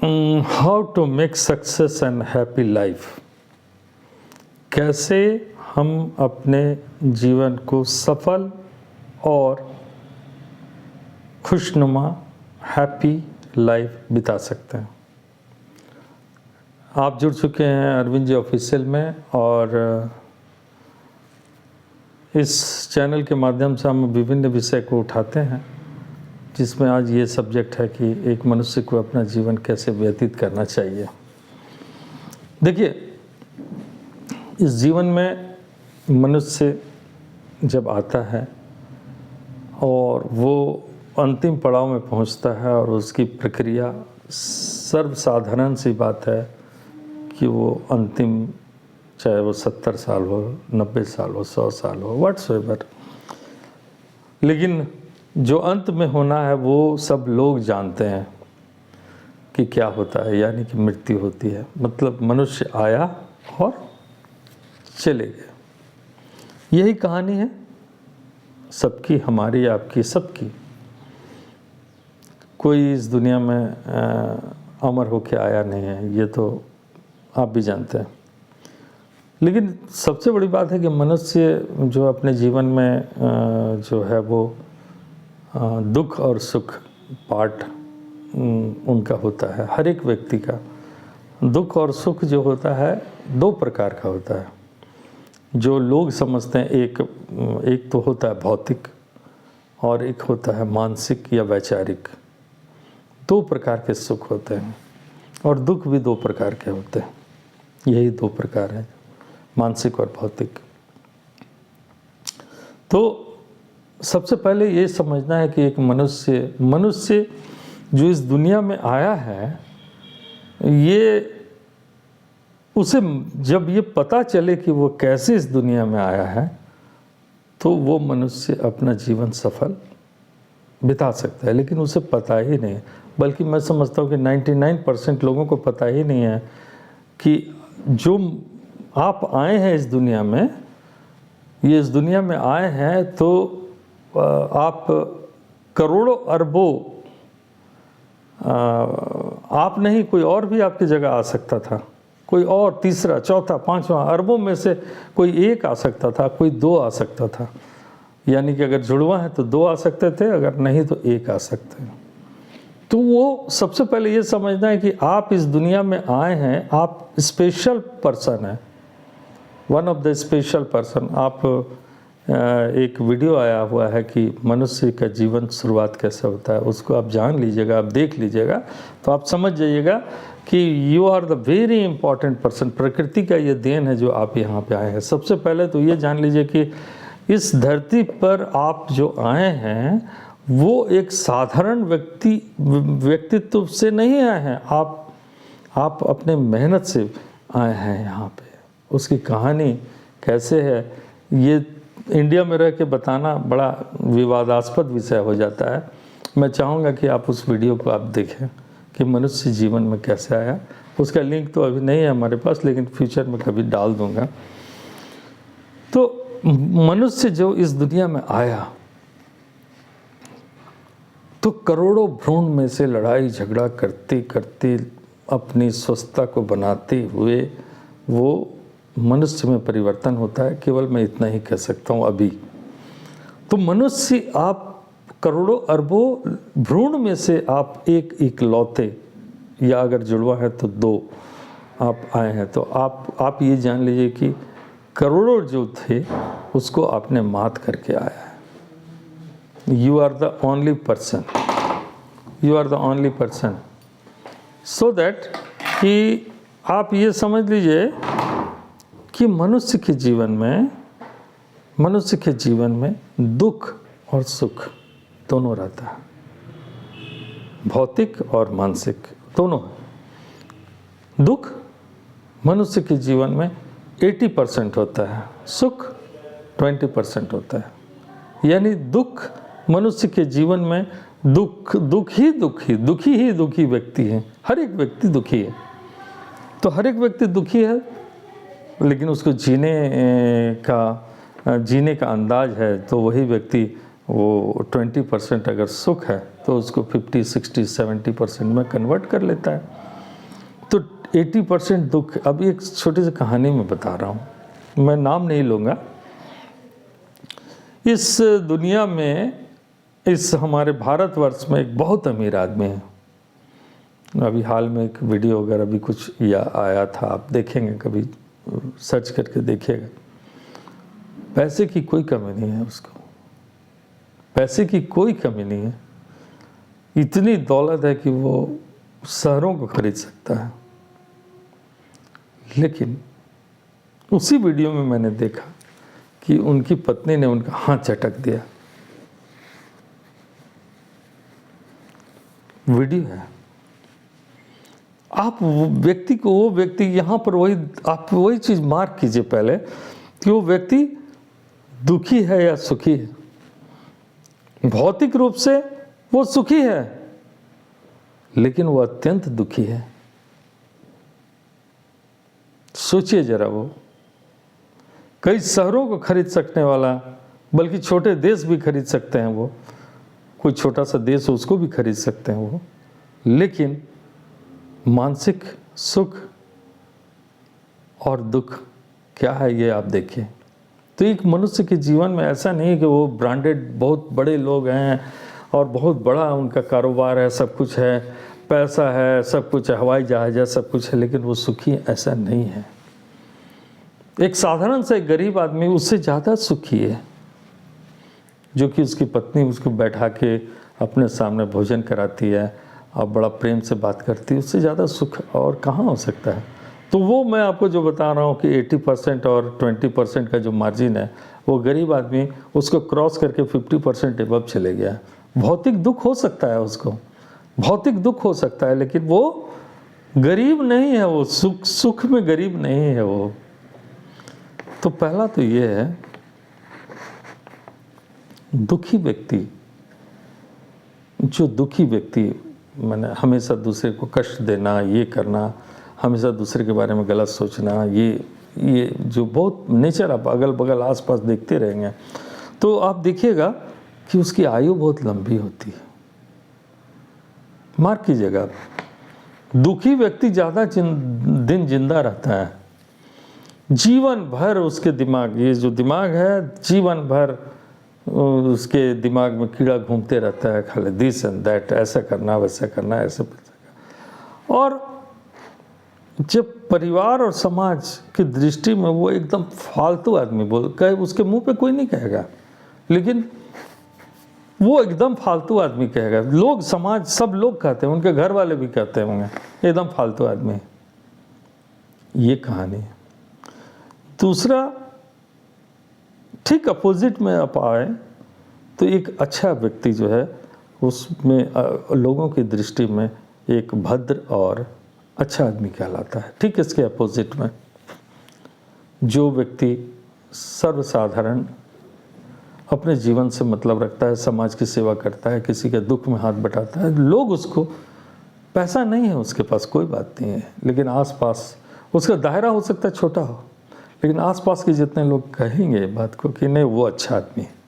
How to make success and happy life. कैसे हम अपने जीवन को सफल और खुशनुमा हैप्पी लाइफ बिता सकते हैं। आप जुड़ चुके हैं अरविंद जी ऑफिशियल में, और इस चैनल के माध्यम से हम विभिन्न विषय को उठाते हैं, जिसमें आज ये सब्जेक्ट है कि एक मनुष्य को अपना जीवन कैसे व्यतीत करना चाहिए। देखिए, इस जीवन में मनुष्य जब आता है और वो अंतिम पड़ाव में पहुंचता है, और उसकी प्रक्रिया सर्वसाधारण सी बात है कि वो अंतिम, चाहे वो 70 साल हो, 90 साल हो, 100 साल हो, व्हाट्सएवर, लेकिन जो अंत में होना है वो सब लोग जानते हैं कि क्या होता है, यानी कि मृत्यु होती है। मतलब मनुष्य आया और चले गए। यही कहानी है सबकी, हमारी, आपकी, सबकी। कोई इस दुनिया में अमर होके आया नहीं है, ये तो आप भी जानते हैं। लेकिन सबसे बड़ी बात है कि मनुष्य जो अपने जीवन में जो है वो दुख और सुख पार्ट उनका होता है। हर एक व्यक्ति का दुख और सुख जो होता है दो प्रकार का होता है। जो लोग समझते हैं, एक तो होता है भौतिक और एक होता है मानसिक या वैचारिक। दो प्रकार के सुख होते हैं, और दुख भी दो प्रकार के होते हैं। यही दो प्रकार हैं, मानसिक और भौतिक। तो सबसे पहले ये समझना है कि एक मनुष्य जो इस दुनिया में आया है, ये उसे जब ये पता चले कि वो कैसे इस दुनिया में आया है, तो वो मनुष्य अपना जीवन सफल बिता सकता है। लेकिन उसे पता ही नहीं, बल्कि मैं समझता हूँ कि 99% लोगों को पता ही नहीं है कि जो आप आए हैं इस दुनिया में, ये इस दुनिया में आए हैं तो आप करोड़ों अरबों, आप नहीं, कोई और भी आपकी जगह आ सकता था। कोई और तीसरा, चौथा, पांचवा, अरबों में से कोई एक आ सकता था, कोई दो आ सकता था। यानी कि अगर जुड़वा है तो दो आ सकते थे, अगर नहीं तो एक आ सकते हैं। तो वो सबसे पहले ये समझना है कि आप इस दुनिया में आए हैं, आप स्पेशल पर्सन हैं, one of the special person. आप एक वीडियो आया हुआ है कि मनुष्य का जीवन शुरुआत कैसे होता है, उसको आप जान लीजिएगा, आप देख लीजिएगा, तो आप समझ जाइएगा कि you are the very important person. प्रकृति का ये देन है जो आप यहाँ पे आए हैं। सबसे पहले तो ये जान लीजिए कि इस धरती पर आप जो आए हैं वो एक साधारण व्यक्तित्व से नहीं आए हैं। आप अपने मेहनत से आए हैं यहाँ पे। उसकी कहानी कैसे है, ये इंडिया में रह के बताना बड़ा विवादास्पद विषय हो जाता है। मैं चाहूँगा कि आप उस वीडियो को आप देखें कि मनुष्य जीवन में कैसे आया। उसका लिंक तो अभी नहीं है हमारे पास, लेकिन फ्यूचर में कभी डाल दूँगा। तो मनुष्य जो इस दुनिया में आया, तो करोड़ों भ्रूण में से लड़ाई झगड़ा करते करते अपनी स्वस्थता को बनाते हुए वो मनुष्य में परिवर्तन होता है। केवल मैं इतना ही कह सकता हूँ अभी। तो मनुष्य, आप करोड़ों अरबों भ्रूण में से आप एक इकलौते, या अगर जुड़वा है तो दो आप आए हैं। तो आप ये जान लीजिए कि करोड़ों जो थे उसको आपने मात करके आया है। You are the only person, you are the only person. So that कि आप ये समझ लीजिए कि मनुष्य के जीवन में दुख और सुख दोनों रहता है, भौतिक और मानसिक दोनों है। दुख मनुष्य के जीवन में 80% होता है, सुख 20% होता है। यानी दुख मनुष्य के जीवन में दुखी व्यक्ति है। हर एक व्यक्ति दुखी है। तो हर एक व्यक्ति दुखी है, लेकिन उसको जीने का अंदाज है, तो वही व्यक्ति वो 20% अगर सुख है तो उसको 50, 60, 70% में कन्वर्ट कर लेता है। तो 80% दुख। अब एक छोटी सी कहानी मैं बता रहा हूँ, मैं नाम नहीं लूँगा। इस दुनिया में, इस हमारे भारतवर्ष में एक बहुत अमीर आदमी है। अभी हाल में एक वीडियो वगैरह भी कुछ या आया था, आप देखेंगे, कभी सर्च करके देखिएगा। पैसे की कोई कमी नहीं है उसको, पैसे की कोई कमी नहीं है। इतनी दौलत है कि वो शहरों को खरीद सकता है। लेकिन उसी वीडियो में मैंने देखा कि उनकी पत्नी ने उनका हाथ झटक दिया। वीडियो है। आप व्यक्ति को, वो व्यक्ति यहाँ पर वही, आप वही चीज़ मार्क कीजिए पहले कि वो व्यक्ति दुखी है या सुखी है। भौतिक रूप से वो सुखी है, लेकिन वो अत्यंत दुखी है। सोचिए जरा, वो कई शहरों को खरीद सकने वाला, बल्कि छोटे देश भी खरीद सकते हैं वो, कोई छोटा सा देश हो उसको भी खरीद सकते हैं वो, लेकिन मानसिक सुख और दुख क्या है ये आप देखिए। तो एक मनुष्य के जीवन में ऐसा नहीं है कि वो ब्रांडेड बहुत बड़े लोग हैं और बहुत बड़ा उनका कारोबार है, सब कुछ है, पैसा है, सब कुछ है, हवाई जहाज है, सब कुछ है, लेकिन वो सुखी, ऐसा नहीं है। एक साधारण सा एक गरीब आदमी उससे ज़्यादा सुखी है, जो कि उसकी पत्नी उसको बैठा के अपने सामने भोजन कराती है और बड़ा प्रेम से बात करती है। उससे ज़्यादा सुख और कहाँ हो सकता है। तो वो मैं आपको जो बता रहा हूँ कि 80% और 20% का जो मार्जिन है, वो गरीब आदमी उसको क्रॉस करके 50% एबव चले गया। भौतिक दुख हो सकता है उसको, भौतिक दुख हो सकता है, लेकिन वो गरीब नहीं है, वो सुख में गरीब नहीं है वो। तो पहला तो ये है, दुखी व्यक्ति, जो दुखी व्यक्ति मैंने हमेशा दूसरे को कष्ट देना, ये करना, हमेशा दूसरे के बारे में गलत सोचना, ये जो बहुत नेचर आप अगल बगल आसपास देखते रहेंगे, तो आप देखिएगा कि उसकी आयु बहुत लंबी होती है। मार्क कीजिएगा, दुखी व्यक्ति ज़्यादा दिन जिंदा रहता है। जीवन भर उसके दिमाग, ये जो दिमाग है, जीवन भर उसके दिमाग में कीड़ा घूमते रहता है, खाली दिस एंड दैट, ऐसा करना, वैसा करना, ऐसे करना। और जब परिवार और समाज की दृष्टि में वो एकदम फालतू आदमी कहे, उसके मुंह पे कोई नहीं कहेगा, लेकिन वो एकदम फालतू आदमी कहेगा। लोग, समाज, सब लोग कहते हैं, उनके घर वाले भी कहते होंगे एकदम फालतू आदमी। ये कहानी है। दूसरा, ठीक अपोजिट में आप आए तो एक अच्छा व्यक्ति जो है, उसमें लोगों की दृष्टि में एक भद्र और अच्छा आदमी कहलाता है। ठीक इसके अपोजिट में जो व्यक्ति सर्वसाधारण अपने जीवन से मतलब रखता है, समाज की सेवा करता है, किसी के दुख में हाथ बटाता है, लोग उसको, पैसा नहीं है उसके पास, कोई बात नहीं है, लेकिन आसपास उसका दायरा हो सकता है छोटा हो, लेकिन आसपास के जितने लोग कहेंगे बात को कि नहीं वो अच्छा आदमी है।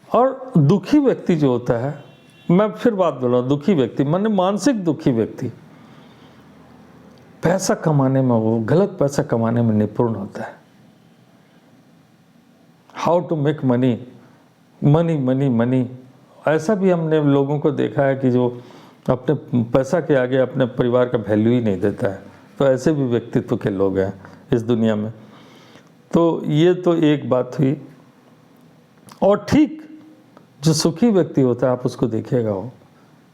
और दुखी व्यक्ति जो होता है, मैं फिर बात बोल रहा हूँ, दुखी व्यक्ति माने मानसिक दुखी व्यक्ति, पैसा कमाने में, वो गलत पैसा कमाने में निपुण होता है। How to make money, money money money. ऐसा भी हमने लोगों को देखा है कि जो अपने पैसा के आगे अपने परिवार का वैल्यू ही नहीं देता है। तो ऐसे भी व्यक्तित्व के लोग हैं इस दुनिया में। तो ये तो एक बात हुई। और ठीक जो सुखी व्यक्ति होता है, आप उसको देखिएगा, वो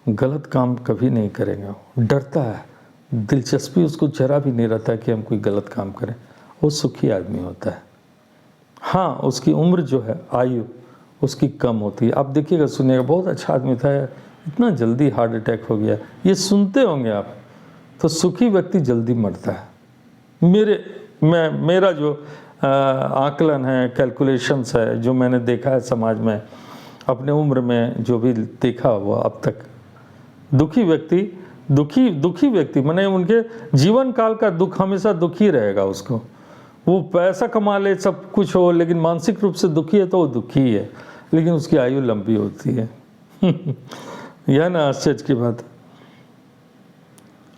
गलत काम कभी नहीं करेगा, डरता है, दिलचस्पी उसको जरा भी नहीं रहता है कि हम कोई गलत काम करें। वो सुखी आदमी होता है। हाँ, उसकी उम्र जो है, आयु उसकी कम होती है। आप देखिएगा, सुनिएगा, बहुत अच्छा आदमी था, इतना जल्दी हार्ट अटैक हो गया, ये सुनते होंगे आप। तो सुखी व्यक्ति जल्दी मरता है। मेरा जो आकलन है, कैलकुलेशंस है, जो मैंने देखा है समाज में, अपने उम्र में जो भी देखा हुआ अब तक, दुखी व्यक्ति माने उनके जीवन काल का दुख हमेशा दुखी रहेगा उसको। वो पैसा कमा ले, सब कुछ हो, लेकिन मानसिक रूप से दुखी है तो वो दुखी है, लेकिन उसकी आयु लंबी होती है। यह ना आश्चर्य की बात है।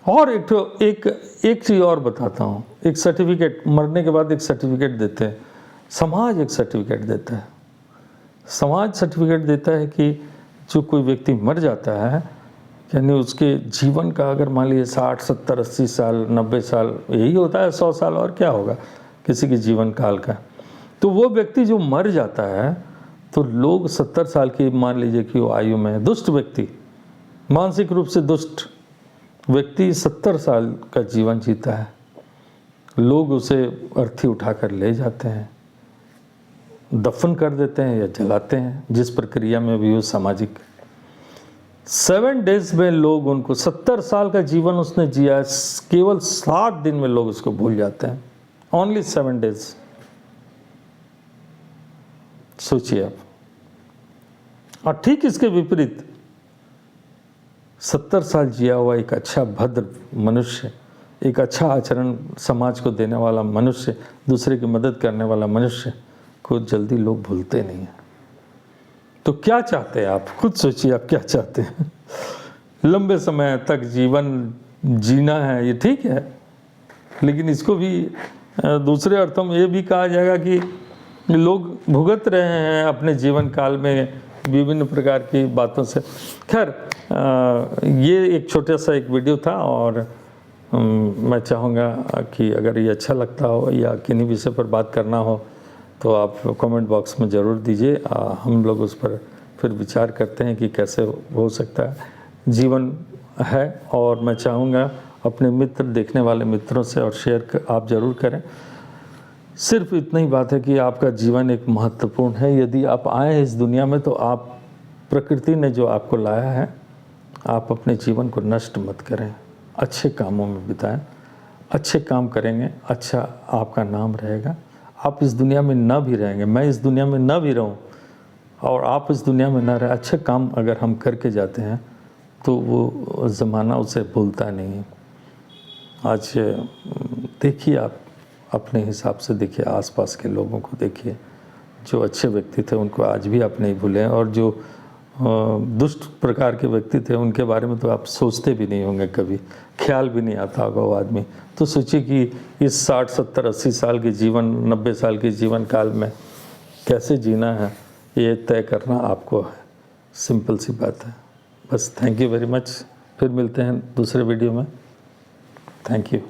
और एक चीज़ और बताता हूँ, एक सर्टिफिकेट, मरने के बाद एक सर्टिफिकेट देते हैं, समाज एक सर्टिफिकेट देता है। समाज सर्टिफिकेट देता है कि जो कोई व्यक्ति मर जाता है, यानी उसके जीवन का अगर मान लीजिए 60, 70, 80 साल, 90 साल, यही होता है, 100 साल और क्या होगा किसी के जीवन काल का, तो वो व्यक्ति जो मर जाता है तो लोग 70 साल की मान लीजिए कि वो आयु में, दुष्ट व्यक्ति, मानसिक रूप से दुष्ट व्यक्ति 70 साल का जीवन जीता है, लोग उसे अर्थी उठाकर ले जाते हैं, दफन कर देते हैं या जलाते हैं, जिस प्रक्रिया में भी वो सामाजिक। 7 डेज में लोग उनको, 70 साल का जीवन उसने जिया है, केवल 7 दिन में लोग उसको भूल जाते हैं। Only 7 days. सोचिए आप। और ठीक इसके विपरीत 70 साल जिया हुआ एक अच्छा भद्र मनुष्य, एक अच्छा आचरण समाज को देने वाला मनुष्य, दूसरे की मदद करने वाला मनुष्य को जल्दी लोग भूलते नहीं हैं। तो क्या चाहते हैं आप? खुद सोचिए, आप क्या चाहते हैं? लंबे समय तक जीवन जीना है, ये ठीक है, लेकिन इसको भी दूसरे अर्थों में ये भी कहा जाएगा कि लोग भुगत रहे हैं अपने जीवन काल में विभिन्न प्रकार की बातों से। खैर, ये एक छोटा सा एक वीडियो था, और मैं चाहूँगा कि अगर ये अच्छा लगता हो या किन्हीं विषय पर बात करना हो तो आप कमेंट बॉक्स में ज़रूर दीजिए। हम लोग उस पर फिर विचार करते हैं कि कैसे हो सकता है। जीवन है, और मैं चाहूँगा अपने मित्र, देखने वाले मित्रों से और शेयर आप ज़रूर करें। सिर्फ इतना ही बात है कि आपका जीवन एक महत्वपूर्ण है। यदि आप आए हैं इस दुनिया में तो आप, प्रकृति ने जो आपको लाया है, आप अपने जीवन को नष्ट मत करें, अच्छे कामों में बिताएं। अच्छे काम करेंगे, अच्छा आपका नाम रहेगा। आप इस दुनिया में ना भी रहेंगे, मैं इस दुनिया में ना भी रहूं और आप इस दुनिया में ना रहे, अच्छे काम अगर हम करके जाते हैं तो वो ज़माना उसे भूलता नहीं है। आज देखिए, आप अपने हिसाब से देखिए, आसपास के लोगों को देखिए, जो अच्छे व्यक्ति थे उनको आज भी आप नहीं भूले, और जो दुष्ट प्रकार के व्यक्ति थे उनके बारे में तो आप सोचते भी नहीं होंगे, कभी ख्याल भी नहीं आता होगा वो आदमी। तो सोचिए कि इस 60, 70, 80 साल के जीवन, 90 साल के जीवन काल में कैसे जीना है, ये तय करना आपको है। सिंपल सी बात है। बस, थैंक यू वेरी मच। फिर मिलते हैं दूसरे वीडियो में। Thank you.